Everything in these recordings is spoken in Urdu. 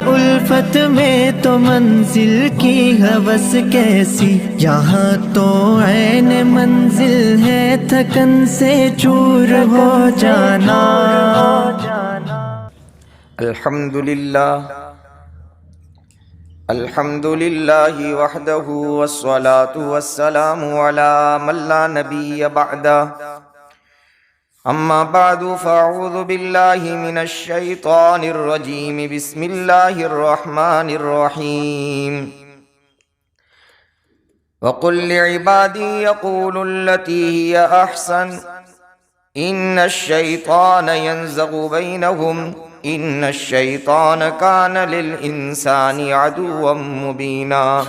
الفت میں تو منزل کی ہوس کیسی، یہاں تو عین منزل ہے تھکن سے چور ہو جانا۔ الحمد للہ وحدہ والصلاة والسلام علی من لا نبی بعدہ، اما بعد فاعوذ باللہ من الشیطان الرجیم، بسم اللہ الرحمن الرحیم۔ وقل لعبادی یقولوا التی ہی احسن ان الشیطان ینزغ بینہم ان الشیطان کان للانسان عدوا مبینا۔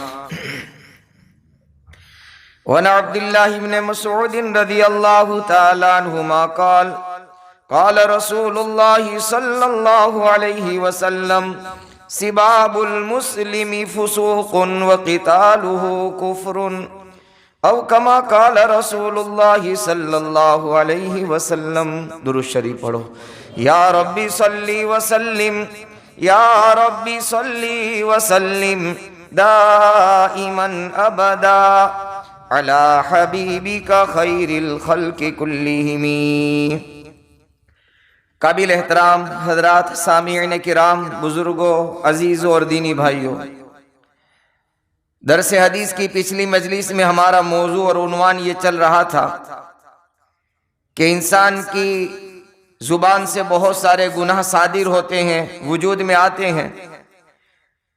وعن عبد اللہ بن مسعود رضی اللہ تعالی عنہما قال قال رسول اللہ صلی اللہ علیہ وسلم سباب المسلم فسوق وقتالہ کفر، او کما قال رسول اللہ صلی اللہ علیہ وسلم۔ درود شریف پڑھو۔ یا ربی صلی وسلم یا ربی صلی وسلم دائما ابدا علی حبیبک خیر الخلق کلہم۔ قابل احترام حضرات، سامعین کرام، بزرگوں، عزیزوں اور دینی بھائیوں، درس حدیث کی پچھلی مجلس میں ہمارا موضوع اور عنوان یہ چل رہا تھا کہ انسان کی زبان سے بہت سارے گناہ صادر ہوتے ہیں، وجود میں آتے ہیں۔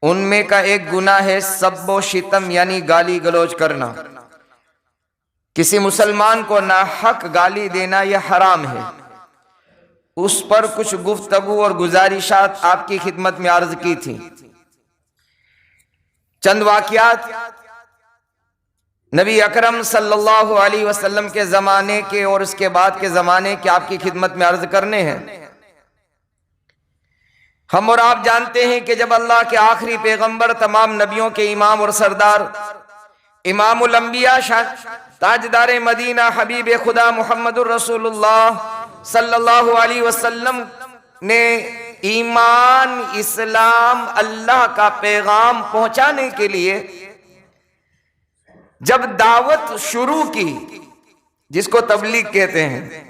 ان میں کا ایک گناہ ہے سب و شتم، یعنی گالی گلوچ کرنا۔ کسی مسلمان کو ناحق گالی دینا یہ حرام ہے۔ اس پر کچھ گفتگو اور گزارشات آپ کی خدمت میں عرض کی تھی۔ چند واقعات نبی اکرم صلی اللہ علیہ وسلم کے زمانے کے اور اس کے بعد کے زمانے کے آپ کی خدمت میں عرض کرنے ہیں۔ ہم اور آپ جانتے ہیں کہ جب اللہ کے آخری پیغمبر، تمام نبیوں کے امام اور سردار، امام الانبیاء، تاجدار مدینہ، حبیب خدا محمد الرسول اللہ صلی اللہ علیہ وسلم نے ایمان، اسلام، اللہ کا پیغام پہنچانے کے لیے جب دعوت شروع کی، جس کو تبلیغ کہتے ہیں،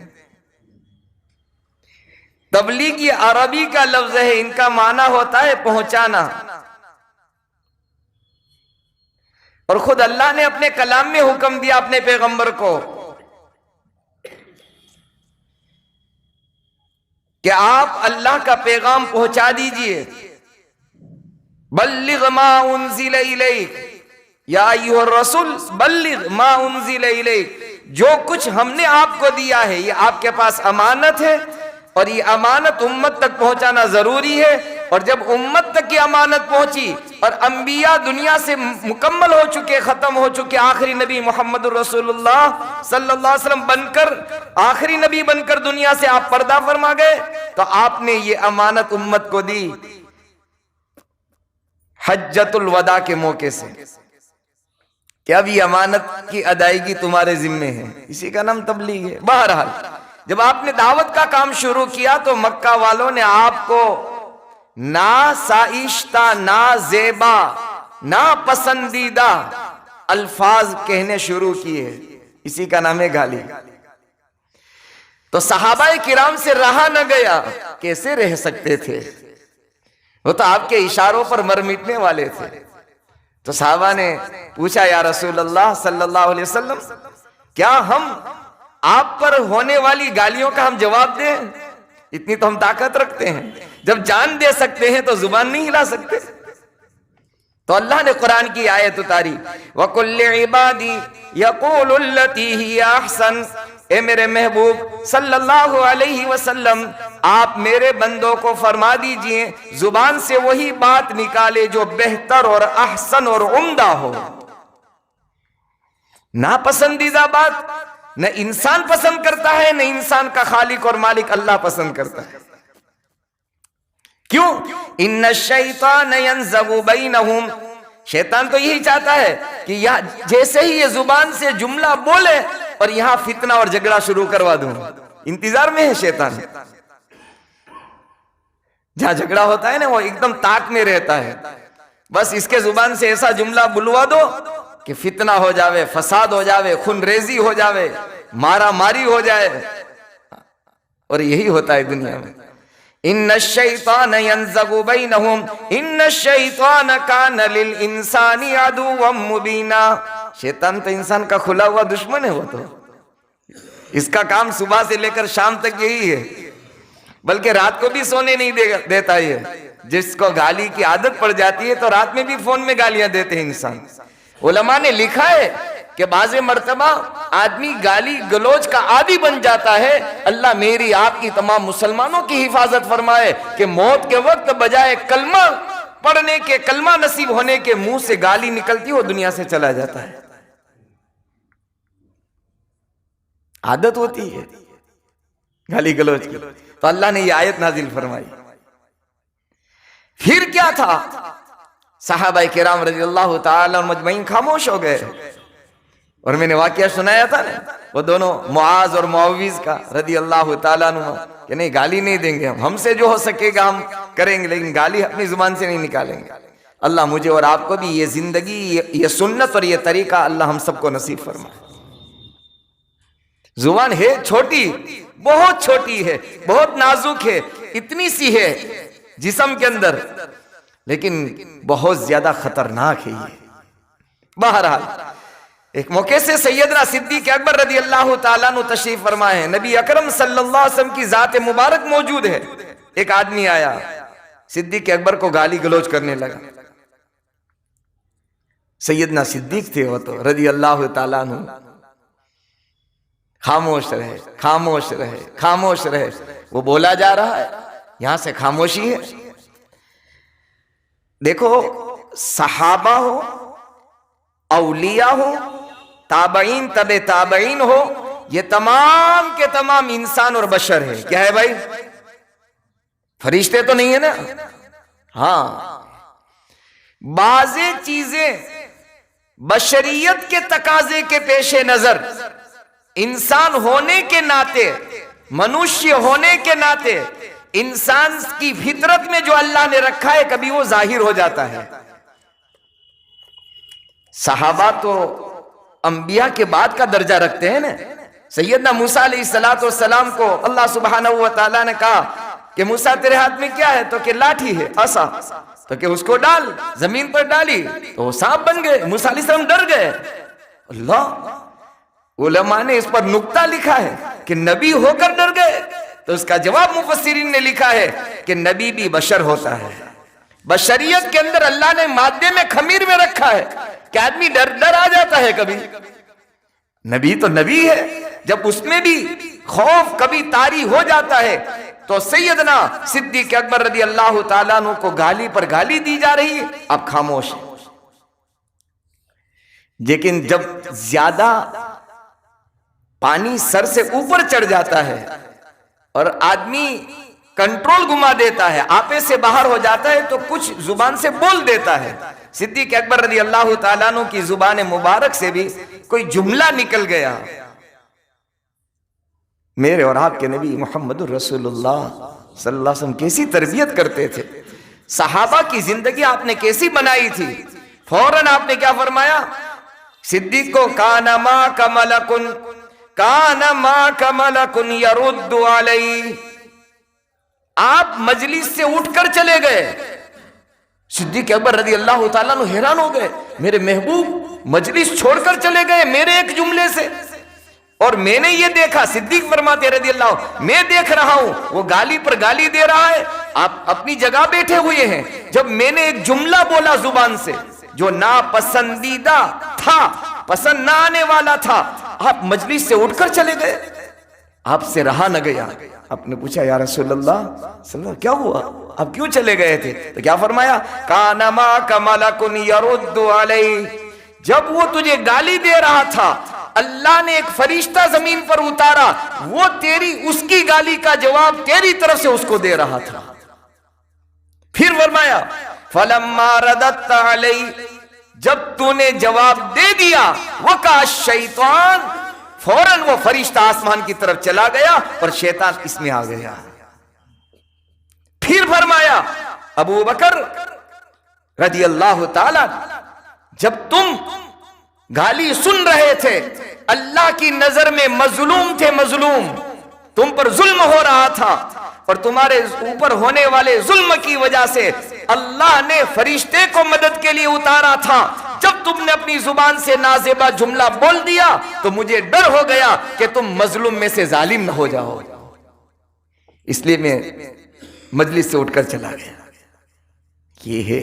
تبلیغ یہ عربی کا لفظ ہے، ان کا معنی ہوتا ہے پہنچانا۔ اور خود اللہ نے اپنے کلام میں حکم دیا اپنے پیغمبر کو کہ آپ اللہ کا پیغام پہنچا دیجئے۔ بلغ ما انزل الیک یا ایھا الرسول بلغ ما انزل الیک، جو کچھ ہم نے آپ کو دیا ہے یہ آپ کے پاس امانت ہے، اور یہ امانت امت تک پہنچانا ضروری ہے۔ اور جب امت تک یہ امانت پہنچی اور انبیاء دنیا سے مکمل ہو چکے، ختم ہو چکے، آخری نبی محمد الرسول اللہ صلی اللہ علیہ وسلم بن کر، آخری نبی بن کر دنیا سے آپ پردہ فرما گئے، تو آپ نے یہ امانت امت کو دی حجۃ الوداع کے موقع سے کہ اب یہ امانت کی ادائیگی تمہارے ذمے ہے۔ اسی کا نام تبلیغ ہے۔ بہرحال جب آپ نے دعوت کا کام شروع کیا تو مکہ والوں نے آپ کو نا سائشتہ، نا زیبا، نا پسندیدہ الفاظ کہنے شروع کیے۔ اسی کا نام ہے گالی۔ تو صحابہ کرام سے رہا نہ گیا، کیسے رہ سکتے تھے؟ وہ تو آپ کے اشاروں پر مر مٹنے والے تھے۔ تو صحابہ نے پوچھا یا رسول اللہ صلی اللہ علیہ وسلم، کیا ہم آپ پر ہونے والی گالیوں کا ہم جواب دیں؟ اتنی تو ہم طاقت رکھتے ہیں، جب جان دے سکتے ہیں تو زبان نہیں ہلا سکتے۔ تو اللہ نے قرآن کی آیت اتاری، وَقُلْ لِعِبَادِي يَقُولُ الَّتِي هِيَ أَحْسَنُ، اے میرے محبوب صلی اللہ علیہ وسلم، آپ میرے بندوں کو فرما دیجئے زبان سے وہی بات نکالے جو بہتر اور احسن اور عمدہ ہو۔ ناپسندیدہ بات نہ انسان پسند کرتا ہے، نہ انسان کا خالق اور مالک اللہ پسند کرتا ہے۔ کیوں؟ ان الشیطان ینزغ بینہم، شیطان تو یہی چاہتا ہے کہ جیسے ہی یہ زبان سے جملہ بولے اور یہاں فتنہ اور جھگڑا شروع کروا دوں، انتظار میں ہے شیطان۔ جہاں جھگڑا ہوتا ہے نا وہ ایک دم طاق میں رہتا ہے، بس اس کے زبان سے ایسا جملہ بلوا دو کہ فتنہ ہو جاوے، فساد ہو جاوے، خون ریزی ہو جاوے، مارا ماری ہو جائے، اور یہی ہوتا ہے دنیا میں۔ ان الشیطان ینزغ بینہم ان الشیطان کان للانسان عدوا مبینا، شیطان تو انسان کا کھلا ہوا دشمن ہے، وہ تو اس کا کام صبح سے لے کر شام تک یہی ہے، بلکہ رات کو بھی سونے نہیں دیتا یہ، جس کو گالی کی عادت پڑ جاتی ہے تو رات میں بھی فون میں گالیاں دیتے ہیں انسان۔ علماء نے لکھا ہے کہ بعض مرتبہ آدمی گالی گلوچ کا عادی بن جاتا ہے، اللہ میری آپ کی تمام مسلمانوں کی حفاظت فرمائے کہ موت کے وقت بجائے کلمہ پڑھنے کے، کلمہ نصیب ہونے کے، منہ سے گالی نکلتی وہ دنیا سے چلا جاتا ہے، عادت ہوتی ہے گالی گلوچ کی، تو اللہ نے یہ آیت نازل فرمائی۔ پھر کیا تھا؟ صحابہ کرام رضی اللہ تعالی عنہ مجمعین خاموش ہو گئے، اور میں نے واقعہ سنایا تھا نا وہ دونوں معاذ اور معوذ کا رضی اللہ تعالیٰ عنہ، کہ نہیں گالی نہیں دیں گے، ہم سے جو ہو سکے گا ہم کریں گے، لیکن گالی اپنی زبان سے نہیں نکالیں گے۔ اللہ مجھے اور آپ کو بھی یہ زندگی، یہ سنت اور یہ طریقہ اللہ ہم سب کو نصیب فرمائے۔ زبان ہے چھوٹی، بہت چھوٹی ہے، بہت نازک ہے، اتنی سی ہے جسم کے اندر، لیکن بہت زیادہ خطرناک ہے یہ۔ بہرحال ایک موقع سے سیدنا صدیق اکبر رضی اللہ تعالیٰ عنہ تشریف فرمائے ہیں، نبی اکرم صلی اللہ علیہ وسلم کی ذات مبارک موجود ہے۔ ایک آدمی آیا، صدیق اکبر کو گالی گلوچ کرنے لگا۔ سیدنا صدیق تھے وہ تو رضی اللہ تعالیٰ عنہ، خاموش رہے، خاموش رہے، خاموش رہے۔ وہ بولا جا رہا ہے، یہاں سے خاموشی ہے۔ دیکھو صحابہ ہو، اولیاء ہو، تابعین تبع تابعین ہو، یہ تمام کے تمام انسان اور بشر ہے۔ کیا ہے بھائی؟ فرشتے تو نہیں ہے نا؟ ہاں، بعض چیزیں بشریت کے تقاضے کے پیش نظر، انسان ہونے کے ناطے، منوشی ہونے کے ناطے، انسان کی فطرت میں جو اللہ نے رکھا ہے کبھی وہ ظاہر ہو جاتا ہے۔ صحابہ تو انبیاء کے بعد کا درجہ رکھتے ہیں نا۔ سیدنا موسیٰ علیہ السلام کو اللہ سبحانہ و تعالیٰ نے کہا کہ موسیٰ تیرے ہاتھ میں کیا ہے؟ تو کہ لاٹھی ہے، عصا، تو کہ اس کو ڈال، زمین پر ڈالی تو وہ سانپ بن گئے۔ موسیٰ علیہ السلام ڈر گئے۔ اللہ، علماء نے اس پر نکتہ لکھا ہے کہ نبی ہو کر ڈر گئے، تو اس کا جواب مفسرین نے لکھا ہے کہ نبی بھی بشر ہوتا ہے، بشریت کے اندر اللہ نے مادے میں خمیر میں رکھا ہے کہ آدمی ڈر آ جاتا ہے کبھی۔ نبی تو نبی ہے، جب اس میں بھی خوف کبھی طاری ہو جاتا ہے، تو سیدنا صدیق اکبر رضی اللہ تعالیٰ عنہ کو گالی پر گالی دی جا رہی ہے، اب خاموش ہے۔ لیکن جب زیادہ پانی سر سے اوپر چڑھ جاتا ہے اور آدمی کنٹرول گما دیتا ہے، آپے سے باہر ہو جاتا ہے، تو کچھ زبان سے بول دیتا ہے۔ صدیق اکبر رضی اللہ تعالیٰ عنہ کی زبان مبارک سے بھی کوئی جملہ نکل گیا۔ میرے اور آپ کے نبی محمد الرسول اللہ صلی اللہ علیہ وسلم کیسی تربیت کرتے تھے، صحابہ کی زندگی آپ نے کیسی بنائی تھی۔ فوراً آپ نے کیا فرمایا؟ صدیق کو کان ماک ملکن، کان ماک ملکن یرد علی۔ آپ مجلس سے اٹھ کر چلے گئے۔ صدیق اکبر رضی اللہ تعالیٰ عنہ حیران ہو گئے، میرے محبوب مجلس چھوڑ کر چلے گئے میرے ایک جملے سے، اور میں نے یہ دیکھا، صدیق فرماتے رضی اللہ، میں دیکھ رہا ہوں وہ گالی پر گالی دے رہا ہے، آپ اپنی جگہ بیٹھے ہوئے ہیں، جب میں نے ایک جملہ بولا زبان سے جو ناپسندیدہ تھا، پسند نہ آنے والا تھا، آپ مجلس سے اٹھ کر چلے گئے، آپ سے رہا نہ گیا۔ آپ نے پوچھا یا رسول اللہ صلی اللہ کیا ہوا، آپ کیوں چلے گئے تھے؟ تو کیا فرمایا؟ کان ماک ملکن یرد علی۔ جب وہ تجھے گالی دے رہا تھا، اللہ نے ایک فرشتہ زمین پر اتارا، وہ تیری اس کی گالی کا جواب تیری طرف سے اس کو دے رہا تھا۔ پھر فرمایا فلما رددت علی، جب تو نے جواب دے دیا، وقع الشیطان، فوراً وہ فرشتہ آسمان کی طرف چلا گیا اور شیطان اس میں آ گیا۔ پھر فرمایا ابو بکر رضی اللہ تعالی جب تم گالی سن رہے تھے اللہ کی نظر میں مظلوم تھے، مظلوم، تم پر ظلم ہو رہا تھا اور تمہارے اوپر ہونے والے ظلم کی وجہ سے اللہ نے فرشتے کو مدد کے لیے اتارا تھا، جب تم نے اپنی زبان سے نازیبا جملہ بول دیا تو مجھے ڈر ہو گیا کہ تم مظلوم میں سے ظالم نہ ہو جاؤ، اس لیے میں مجلس سے اٹھ کر چلا گیا۔ یہ ہے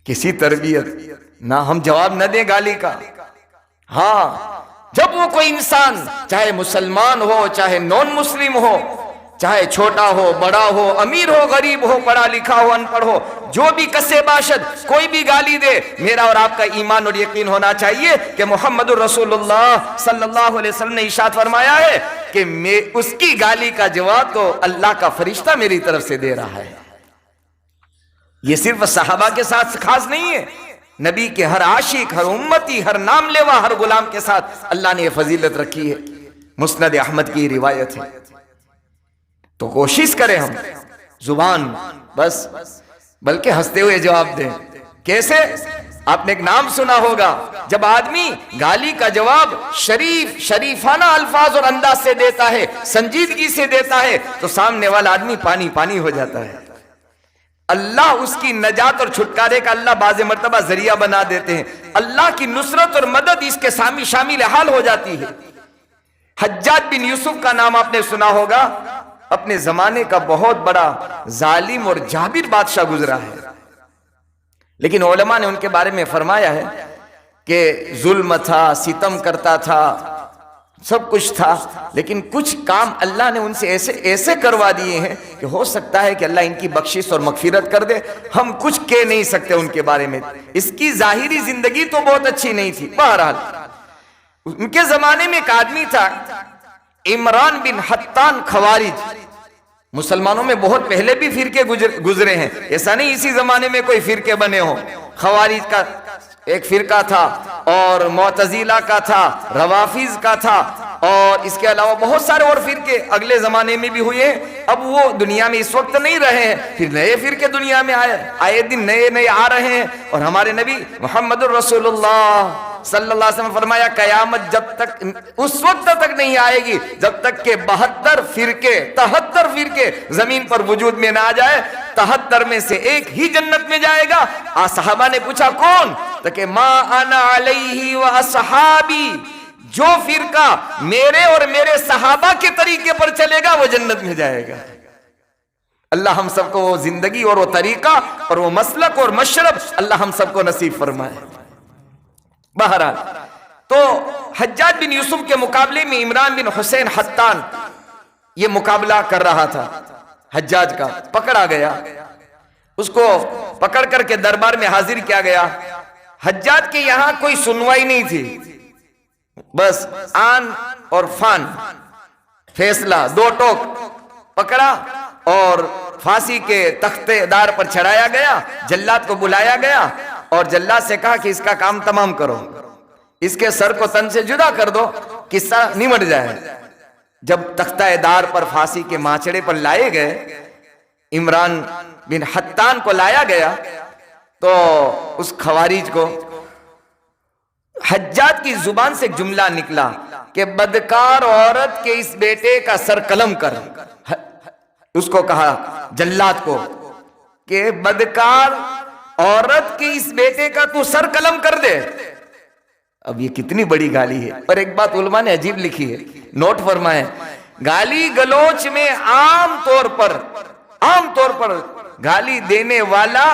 کسی تربیت، نہ ہم جواب نہ دیں گالی کا۔ ہاں جب وہ کوئی انسان چاہے مسلمان ہو چاہے نون مسلم ہو، چاہے چھوٹا ہو بڑا ہو، امیر ہو غریب ہو، پڑھا لکھا ہو ان پڑھ ہو، جو بھی کسے باشد کوئی بھی گالی دے، میرا اور آپ کا ایمان اور یقین ہونا چاہیے کہ محمد الرسول اللہ صلی اللہ علیہ وسلم نے ارشاد فرمایا ہے کہ اس کی گالی کا جواب تو اللہ کا فرشتہ میری طرف سے دے رہا ہے۔ یہ صرف صحابہ کے ساتھ خاص نہیں ہے، نبی کے ہر عاشق، ہر امتی، ہر نام لیوا، ہر غلام کے ساتھ اللہ نے یہ فضیلت رکھی ہے۔ مسند احمد کی روایت ہے۔ تو کوشش کریں ہم زبان بس بلکہ ہنستے ہوئے جواب دیں۔ کیسے؟ آپ نے ایک نام سنا ہوگا، جب آدمی گالی کا جواب شریفانہ الفاظ اور انداز سے دیتا ہے، سنجیدگی سے دیتا ہے، تو سامنے والا آدمی پانی پانی ہو جاتا ہے۔ اللہ اس کی نجات اور چھٹکارے کا اللہ بعض مرتبہ ذریعہ بنا دیتے ہیں، اللہ کی نصرت اور مدد اس کے شامل حال ہو جاتی ہے۔ حجاج بن یوسف کا نام آپ نے سنا ہوگا، اپنے زمانے کا بہت بڑا ظالم اور جابر بادشاہ گزرا ہے، لیکن علماء نے ان کے بارے میں فرمایا ہے کہ ظلم تھا، ستم کرتا تھا، سب کچھ تھا، لیکن کچھ کام اللہ نے ان سے ایسے کروا دیے ہیں کہ ہو سکتا ہے کہ اللہ ان کی بخشش اور مغفرت کر دے۔ ہم کچھ کہہ نہیں سکتے ان کے بارے میں، اس کی ظاہری زندگی تو بہت اچھی نہیں تھی۔ بہرحال ان کے زمانے میں ایک آدمی تھا عمران بن حطان خوارج، مسلمانوں میں بہت پہلے بھی فرقے گزرے ہیں، ایسا نہیں اسی زمانے میں کوئی فرقے بنے ہوں۔ خوارج کا ایک فرقہ تھا اور معتزلہ کا تھا، روافض کا تھا، اور اس کے علاوہ بہت سارے اور فرقے اگلے زمانے میں بھی ہوئے ہیں۔ اب وہ دنیا میں اس وقت نہیں رہے ہیں، پھر نئے فرقے دنیا میں آئے دن نئے آ رہے ہیں، اور ہمارے نبی محمد الرسول اللہ صلی اللہ علیہ وسلم فرمایا قیامت جب تک اس وقت تک نہیں آئے گی جب تک کہ 73 فرقے زمین پر وجود میں نہ آ جائے، 73 میں سے ایک ہی جنت میں جائے گا۔ صحابہ نے پوچھا کون؟ تو کہ ما انا علیہ و اصحابی، جو فرقہ میرے اور میرے صحابہ کے طریقے پر چلے گا وہ جنت میں جائے گا۔ اللہ ہم سب کو وہ زندگی اور وہ طریقہ اور وہ مسلک اور مشرب اللہ ہم سب کو نصیب فرمائے۔ بہرحال تو حجاج بن یوسف کے مقابلے میں عمران بن حسین حطان یہ مقابلہ کر رہا تھا حجاج کا، پکڑا گیا، اس کو پکڑ کر کے دربار میں حاضر کیا گیا۔ حجاج کے یہاں کوئی سنوائی نہیں تھی، بس آن اور فان فیصلہ، دو ٹوک پکڑا اور پھانسی کے تختے دار پر چڑھایا گیا۔ جلاد کو بلایا گیا اور جلاد سے کہا کہ اس کا کام تمام کرو، اس کے سر کو تن سے جدا کر دو، قصہ نمٹ جائے۔ جب تختہ دار پر پھانسی کے مانچڑے پر لائے گئے، عمران بن حطان کو لایا گیا تو اس خوارج کو حجاج کی زبان سے جملہ نکلا کہ بدکار عورت کے اس بیٹے کا سر قلم کر۔ اس کو کہا جلاد کو کہ بدکار عورت کے اس بیٹے کا تو سر قلم کر دے۔ اب یہ کتنی بڑی گالی ہے، اور ایک بات علماء نے عجیب لکھی ہے، نوٹ فرمائیں، گالی گلوچ میں عام طور پر گالی دینے والا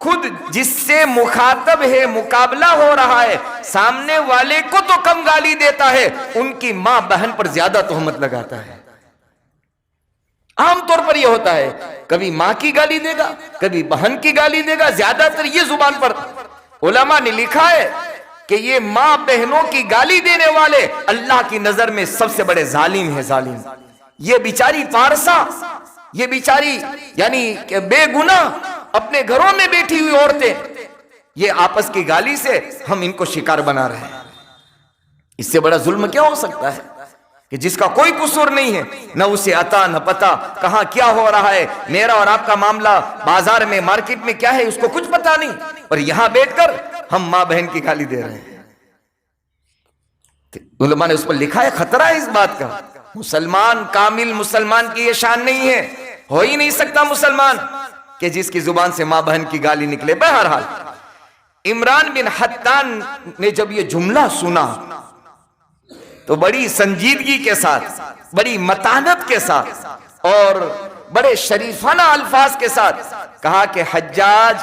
خود جس سے مخاطب ہے، مقابلہ ہو رہا ہے، سامنے والے کو تو کم گالی دیتا ہے، ان کی ماں بہن پر زیادہ تہمت لگاتا ہے۔ عام طور پر یہ ہوتا ہے، کبھی ماں کی گالی دے گا، کبھی بہن کی گالی دے گا، زیادہ تر یہ زبان پر۔ علماء نے لکھا ہے کہ یہ ماں بہنوں کی گالی دینے والے اللہ کی نظر میں سب سے بڑے ظالم ہیں، ظالم۔ یہ بیچاری پارسا، یہ بیچاری یعنی کہ بے گناہ اپنے گھروں میں بیٹھی ہوئی عورتیں، یہ آپس کی گالی سے ہم ان کو شکار بنا رہے ہیں۔ اس سے بڑا ظلم کیا ہو سکتا ہے؟ کہ جس کا کوئی قصور نہیں ہے، نہ اسے عطا نہ پتا کہاں کیا ہو رہا ہے، میرا اور آپ کا معاملہ بازار میں مارکیٹ میں کیا ہے اس کو کچھ پتا نہیں، اور یہاں بیٹھ کر ہم ماں بہن کی گالی دے رہے ہیں۔ علماء نے اس پر لکھا ہے خطرہ ہے اس بات کا۔ مسلمان، کامل مسلمان کی یہ شان نہیں ہے، ہو ہی نہیں سکتا مسلمان کہ جس کی زبان سے ماں بہن کی گالی نکلے۔ بہرحال عمران بن حطان نے جب یہ جملہ سنا تو بڑی سنجیدگی کے ساتھ، بڑی متانت کے ساتھ اور بڑے شریفانہ الفاظ کے ساتھ کہا کہ حجاج،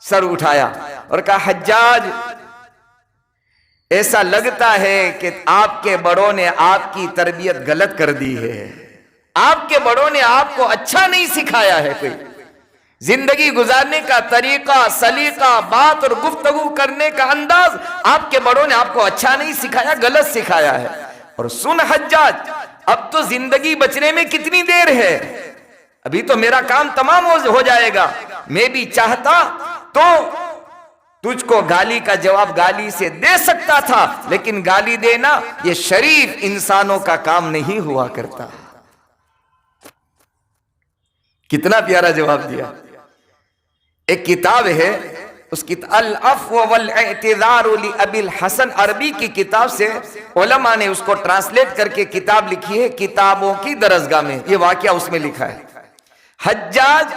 سر اٹھایا اور کہا حجاج، ایسا لگتا ہے کہ آپ کے بڑوں نے آپ کی تربیت غلط کر دی ہے، آپ کے بڑوں نے آپ کو اچھا نہیں سکھایا ہے، کوئی زندگی گزارنے کا طریقہ، سلیقہ، بات اور گفتگو کرنے کا انداز آپ کے بڑوں نے آپ کو اچھا نہیں سکھایا، غلط سکھایا ہے۔ اور سن حجاج، اب تو زندگی بچنے میں کتنی دیر ہے، ابھی تو میرا کام تمام ہو جائے گا، میں بھی چاہتا تو تجھ کو گالی کا جواب گالی سے دے سکتا تھا، لیکن گالی دینا یہ شریف انسانوں کا کام نہیں ہوا کرتا۔ کتنا پیارا جواب دیا۔ ایک کتاب ہے، اس کی العفو والاعتذار لأبی الحسن، عربی کی کتاب سے علماء نے اس کو ٹرانسلیٹ کر کے کتاب لکھی ہے کتابوں کی درسگاہ میں، یہ واقعہ اس میں لکھا ہے۔ حجاج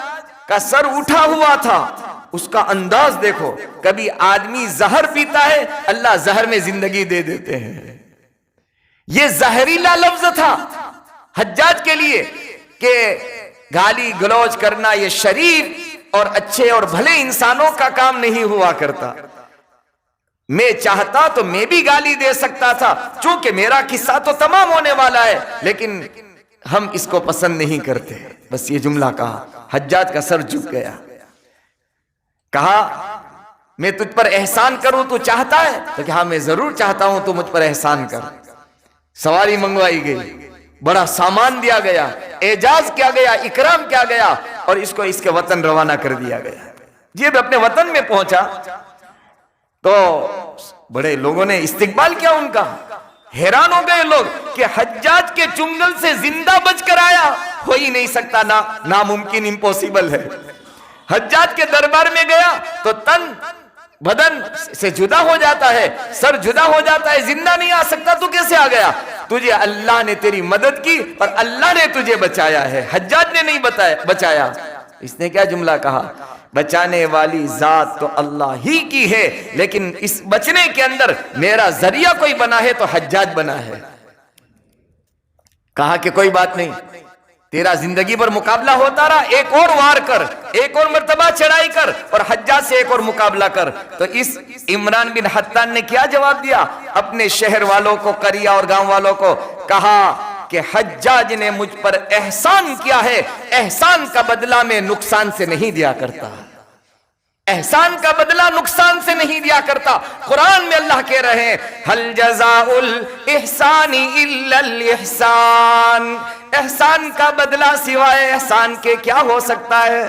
کا سر اٹھا ہوا تھا، اس کا انداز دیکھو، کبھی آدمی زہر پیتا ہے، اللہ زہر میں زندگی دے دیتے ہیں، یہ زہریلا لفظ تھا حجاج کے لیے کہ گالی گلوچ کرنا یہ شریف اور اچھے اور بھلے انسانوں کا کام نہیں ہوا کرتا۔ میں چاہتا تو میں بھی گالی دے سکتا تھا، چونکہ میرا قصہ تو تمام ہونے والا ہے، لیکن ہم اس کو پسند نہیں کرتے۔ بس یہ جملہ کہا، حجاج کا سر جھک گیا، کہا میں تجھ پر احسان کروں تو چاہتا ہے؟ تو کہا میں ضرور چاہتا ہوں، تو مجھ پر احسان کر۔ سواری منگوائی گئی، بڑا سامان دیا گیا، اعزاز کیا گیا، اکرام کیا گیا، اور اس کو اس کے وطن روانہ کر دیا گیا۔ جب اپنے وطن میں پہنچا تو بڑے لوگوں نے استقبال کیا ان کا، حیران ہو گئے لوگ کہ حجاج کے چنگل سے زندہ بچ کر آیا، ہو ہی نہیں سکتا، ناممکن، امپوسیبل ہے۔ حجاج کے دربار میں گیا تو تن بدن سے جدا ہو جاتا ہے، سر جدا ہو جاتا ہے، زندہ نہیں آ سکتا، تو کیسے آ گیا؟ تجھے اللہ نے تیری مدد کی اور اللہ نے تجھے بچایا ہے، حجاج نے نہیں بچایا۔ اس نے کیا جملہ کہا؟ بچانے والی ذات تو اللہ ہی کی ہے، لیکن اس بچنے کے اندر میرا ذریعہ کوئی بنا ہے تو حجاج بنا ہے۔ کہا کہ کوئی بات نہیں، تیرا زندگی پر مقابلہ ہوتا رہا، ایک اور وار کر، ایک اور مرتبہ چڑھائی کر، اور حجاج سے ایک اور مقابلہ کر۔ تو اس عمران بن حطان نے کیا جواب دیا اپنے شہر والوں کو، قریہ اور گاؤں والوں کو؟ کہا کہ حجاج نے مجھ پر احسان کیا ہے، احسان کا بدلہ میں نقصان سے نہیں دیا کرتا، احسان کا بدلہ نقصان سے نہیں دیا کرتا۔ قرآن میں اللہ کہہ رہے ہیں ہل جزاء الاحسان الا الاحسان، احسان کا بدلہ سوائے احسان کے کیا ہو سکتا ہے؟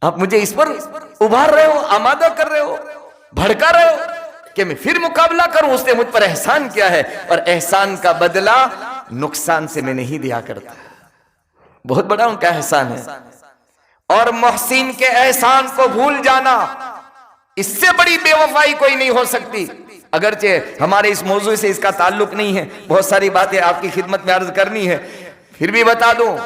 آپ مجھے اس پر ابھار رہے ہو، آمادہ کر رہے ہو، بھڑکا رہے ہو کہ میں پھر مقابلہ کروں، اس نے مجھ پر احسان کیا ہے، اور احسان کا بدلہ نقصان سے میں نہیں دیا کرتا۔ بہت بڑا ان کا احسان ہے، اور محسن کے احسان کو بھول جانا، اس سے بڑی بے وفائی کوئی نہیں ہو سکتی۔ اگرچہ ہمارے اس موضوع سے اس کا تعلق نہیں ہے، بہت ساری باتیں آپ کی خدمت میں عرض کرنی ہے، پھر بھی بتا دوں،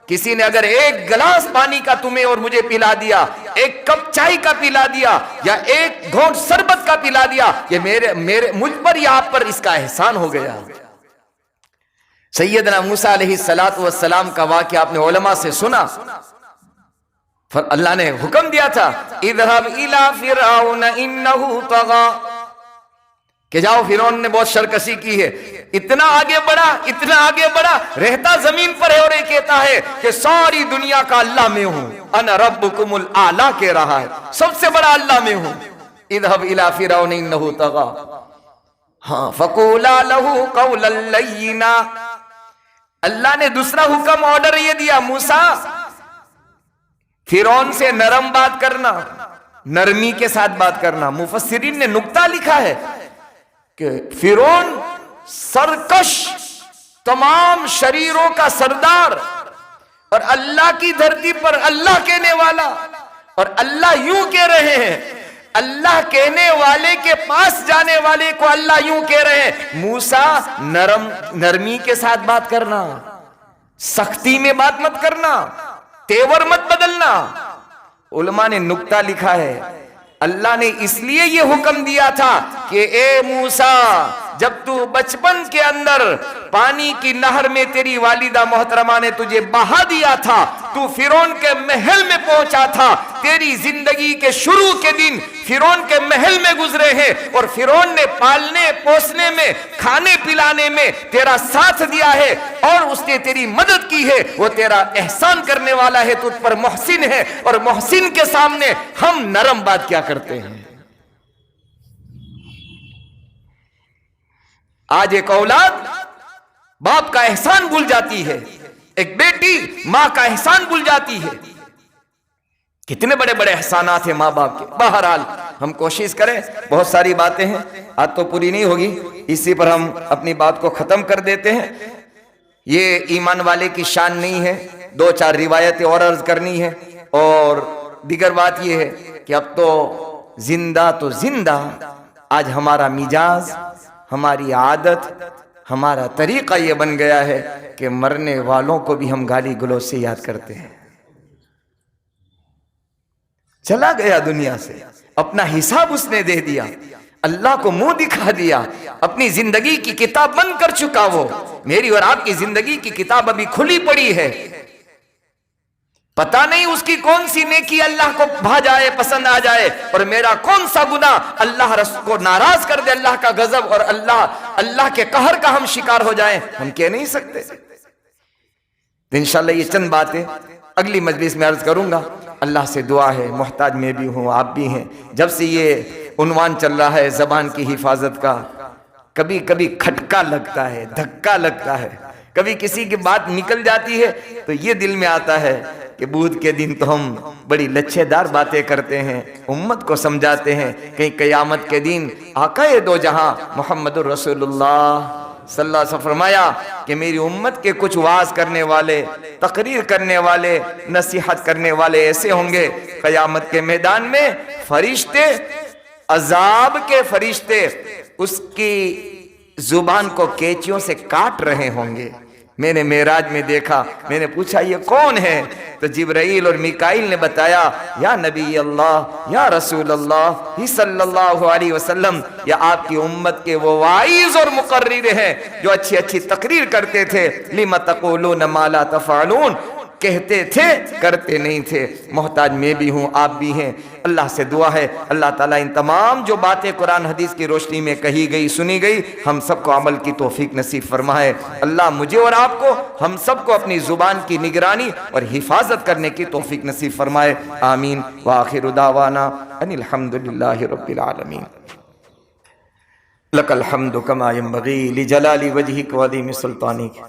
کسی نے اگر ایک گلاس پانی کا تمہیں اور مجھے پلا دیا، ایک کپ چائے کا پلا دیا، یا ایک گھونٹ شربت کا پلا دیا، یہ مجھ پر یا آپ پر اس کا احسان ہو گیا۔ سیدنا موسیٰ علیہ السلام کا واقعہ آپ نے علماء سے سنا، اللہ نے حکم دیا تھا اذهب الى فرعون انه طغى، کہ جاؤ، فرعون نے بہت شرکشی کی ہے، اتنا آگے بڑھا، رہتا زمین پر ہے، اور یہ کہتا ہے کہ ساری دنیا کا اللہ میں ہوں، انا ربکم الاعلی کہہ رہا ہے، سب سے بڑا اللہ میں ہوں۔ اذهب الى فرعون انه طغى، ہاں، فقولا له قولا لینا، اللہ نے دوسرا حکم، آرڈر یہ دیا، موسیٰ فرعون سے نرم بات کرنا، نرمی کے ساتھ بات کرنا۔ مفسرین نے نکتہ لکھا ہے کہ فرعون سرکش تمام شریروں کا سردار اور اللہ کی دھرتی پر اللہ کہنے والا، اور اللہ یوں کہہ رہے ہیں، اللہ کہنے والے کے پاس جانے والے کو اللہ یوں کہہ رہے ہیں، موسیٰ نرمی کے ساتھ بات کرنا، سختی میں بات مت کرنا، تیور مت بدلنا۔ علماء نے نکتہ لکھا ہے، اللہ نے اس لیے یہ حکم دیا تھا کہ اے موسیٰ، جب تو بچپن کے اندر پانی کی نہر میں تیری والدہ محترمہ نے تجھے بہا دیا تھا، تو فرعون کے محل میں پہنچا تھا، تیری زندگی کے شروع کے دن فرعون کے محل میں گزرے ہیں، اور فرعون نے پالنے پوسنے میں، کھانے پلانے میں تیرا ساتھ دیا ہے، اور اس نے تیری مدد کی ہے، وہ تیرا احسان کرنے والا ہے، تجھ پر محسن ہے، اور محسن کے سامنے ہم نرم بات کیا کرتے ہیں۔ آج ایک اولاد باپ کا احسان بھول جاتی ہے، ایک بیٹی ماں کا احسان بھول جاتی ہے۔ کتنے بڑے بڑے احسانات ہیں ماں باپ کے۔ بہرحال ہم کوشش کریں، بہت ساری باتیں ہیں، آج تو پوری نہیں ہوگی، اسی پر ہم اپنی بات کو ختم کر دیتے ہیں۔ یہ ایمان والے کی شان نہیں ہے، دو چار روایتیں اور عرض کرنی ہے، اور دیگر بات یہ ہے کہ اب تو زندہ آج ہمارا مزاج، ہماری عادت، ہمارا طریقہ یہ بن گیا ہے کہ مرنے والوں کو بھی ہم گالی گلوچ سے یاد کرتے ہیں۔ چلا گیا دنیا سے، اپنا حساب اس نے دے دیا، اللہ کو منہ دکھا دیا، اپنی زندگی کی کتاب بند کر چکا۔ وہ میری اور آپ کی زندگی کی کتاب ابھی کھلی پڑی ہے، پتہ نہیں اس کی کون سی نیکی اللہ کو بھا جائے، پسند آ جائے، اور میرا کون سا گناہ اللہ رسول کو ناراض کر دے، اللہ کا غضب اور اللہ کے قہر کا ہم شکار ہو جائیں، ہم کہہ نہیں سکتے۔ تو انشاءاللہ یہ چند باتیں اگلی مجلس میں عرض کروں گا۔ اللہ سے دعا ہے، محتاج میں بھی ہوں، آپ بھی ہیں۔ جب سے یہ عنوان چل رہا ہے زبان کی حفاظت کا، کبھی کبھی کھٹکا لگتا ہے، دھکا لگتا ہے، کبھی کسی کی بات نکل جاتی ہے تو یہ دل میں آتا ہے کہ بدھ کے دن تو ہم بڑی لچھے دار باتیں کرتے ہیں، امت کو سمجھاتے ہیں، کہیں قیامت کے دن آقا دو جہاں محمد الرسول اللہ صلی اللہ علیہ وسلم فرمایا کہ میری امت کے کچھ وعظ کرنے والے، تقریر کرنے والے، نصیحت کرنے والے ایسے ہوں گے، قیامت کے میدان میں فرشتے، عذاب کے فرشتے اس کی زبان کو کینچیوں سے کاٹ رہے ہوں گے۔ میں نے معراج میں دیکھا، میں نے پوچھا یہ کون ہے؟ تو جبرائیل اور میکائیل نے بتایا، یا نبی اللہ، یا رسول اللہ صلی اللہ علیہ وسلم، یا آپ کی امت کے وہ واعظ اور مقرر ہیں جو اچھی اچھی تقریر کرتے تھے، لِمَ تَقُولُونَ مَا لَا تَفْعَلُونَ، کہتے تھے کرتے نہیں تھے۔ محتاج میں بھی ہوں، آپ بھی ہیں۔ اللہ سے دعا ہے اللہ تعالیٰ ان تمام جو باتیں قرآن حدیث کی روشنی میں کہی گئی، سنی گئی، ہم سب کو عمل کی توفیق نصیب فرمائے۔ اللہ مجھے اور آپ کو، ہم سب کو اپنی زبان کی نگرانی اور حفاظت کرنے کی توفیق نصیب فرمائے۔ آمین۔ وآخر دعوانا ان الحمد للہ رب العالمین۔ لک الحمد کما ینبغی لجلال وجہک وعظیم سلطانک،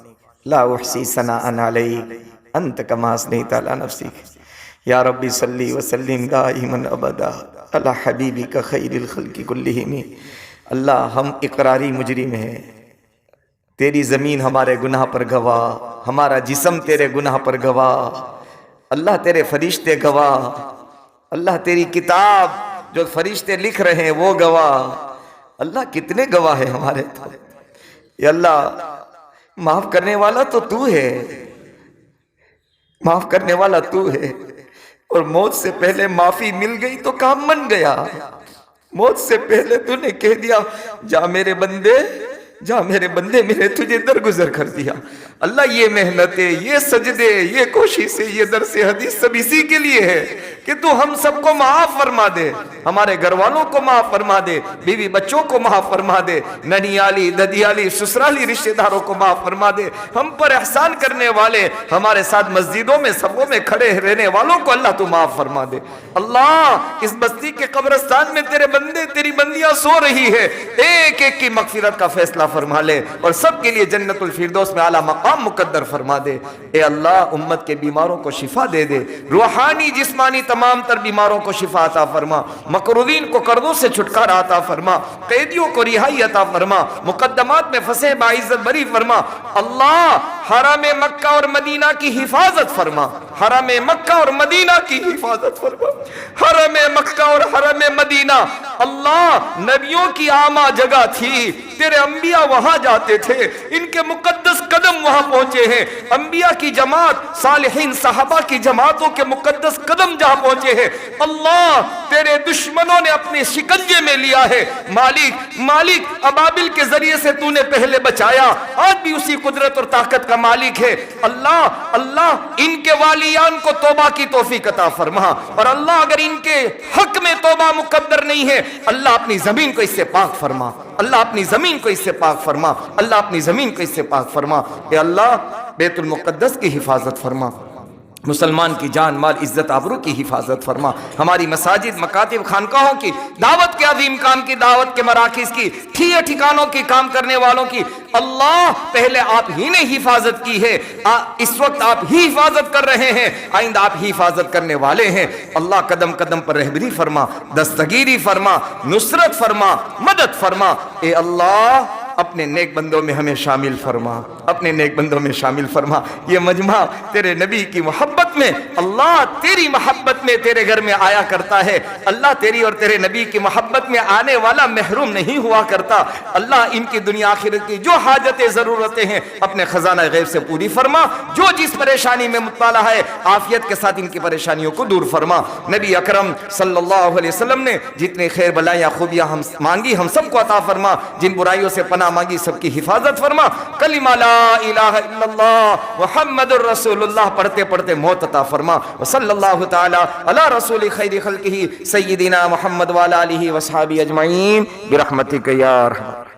لا احصی ثناء علیک انت کما اثنیت علی نفسک۔ یا ربی صلی وسلم دائما ابدا علی حبیبک خیر الخلق کلہم۔ اللہ ہم اقراری مجرم ہیں، تیری زمین ہمارے گناہ پر گواہ، ہمارا جسم تیرے گناہ پر گواہ، اللہ تیرے فرشتے گواہ، اللہ تیری کتاب جو فرشتے لکھ رہے ہیں وہ گواہ، اللہ کتنے گواہ ہیں ہمارے تو۔ یا اللہ معاف کرنے والا تو تو ہے، معاف کرنے والا تو ہے، اور موت سے پہلے معافی مل گئی تو کام بن گیا۔ موت سے پہلے تو نے کہہ دیا جا میرے بندے، جا میرے بندے، میں نے تجھے درگزر کر دیا۔ اللہ یہ محنتیں، یہ سجدے، یہ کوششیں، یہ درس حدیث سب اسی کے لیے ہے کہ تو ہم سب کو معاف فرما دے، ہمارے گھر والوں کو معاف فرما دے، بیوی بچوں کو معاف فرما دے، ننیالی ددیالی سسرالی رشتہ داروں کو معاف فرما دے، ہم پر احسان کرنے والے، ہمارے ساتھ مسجدوں میں صفوں میں کھڑے رہنے والوں کو اللہ تو معاف فرما دے۔ اللہ اس بستی کے قبرستان میں تیرے بندے تیری بندیاں سو رہی ہے، ایک ایک کی مغفرت کا فیصلہ فرما لے، اور سب کے لیے جنت الفردوس میں اعلیٰ مقام عام مقدر فرما دے۔ اے اللہ امت کے بیماروں کو شفا دے دے، روحانی جسمانی تمام تر بیماروں کو شفا عطا فرما، مکروبین کو قرضوں سے چھٹکارا عطا فرما، قیدیوں کو رہائی عطا فرما، مقدمات میں پھنسے باعزت بری فرما۔ اللہ حرم مکہ اور مدینہ کی حفاظت فرما، حرم مکہ اور مدینہ کی حفاظت فرما، حرم مکہ اور حرم مدینہ اللہ نبیوں کی عامہ جگہ تھی، تیرے انبیاء وہاں جاتے تھے، ان کے مقدس قدم وہاں پہنچے ہیں، انبیاء کی جماعت صالحین صحابہ کی جماعتوں کے مقدس قدم جہاں پہنچے ہیں، اللہ تیرے دشمنوں نے اپنے شکنجے میں لیا ہے، مالک ابابل کے ذریعے سے تو نے پہلے بچایا، آج بھی اسی قدرت اور طاقت کا مالک ہے۔ اللہ ان کے والیان کو توبہ کی توفیق عطا فرما، اور اللہ اگر ان کے حق میں توبہ مقدر نہیں ہے، اللہ اپنی زمین کو اس سے پاک فرما، اللہ اپنی زمین کو اس سے پاک فرما، اللہ اپنی زمین کو اس سے پاک فرما۔ اے اللہ بیت المقدس کی حفاظت فرما، مسلمان کی جان مال عزت آبرو کی حفاظت فرما، ہماری مساجد مکاتب خانقاہوں کی دعوت کے عظیم کام کی، دعوت کے مراکز کی، ٹھیے ٹھکانوں کی، کام کرنے والوں کی اللہ پہلے آپ ہی نے حفاظت کی ہے، اس وقت آپ ہی حفاظت کر رہے ہیں، آئندہ آپ ہی حفاظت کرنے والے ہیں۔ اللہ قدم قدم پر رہبری فرما، دستگیری فرما، نصرت فرما، مدد فرما۔ اے اللہ اپنے نیک بندوں میں ہمیں شامل فرما، اپنے نیک بندوں میں شامل فرما۔ یہ مجمع تیرے نبی کی محبت میں، اللہ تیری محبت میں تیرے گھر میں آیا کرتا ہے، اللہ تیری اور تیرے نبی کی محبت میں آنے والا محروم نہیں ہوا کرتا۔ اللہ ان کی دنیا آخرت کی جو حاجتیں ضرورتیں ہیں اپنے خزانہ غیب سے پوری فرما، جو جس پریشانی میں مبتلا ہے عافیت کے ساتھ ان کی پریشانیوں کو دور فرما۔ نبی اکرم صلی اللہ علیہ وسلم نے جتنے خیر بلائیاں خوبیاں ہم مانگی ہم سب کو عطا فرما، جن برائیوں سے پناہ مانگی سب کی حفاظت فرما۔ کلمہ لا الہ الا اللہ محمد الرسول اللہ پڑھتے پڑھتے موت عطا فرما۔ وصلی اللہ تعالی علی رسول خیر خلقہ سیدنا محمد وعلی آلہ وصحبہ اجمعین برحمتک یا ارحم۔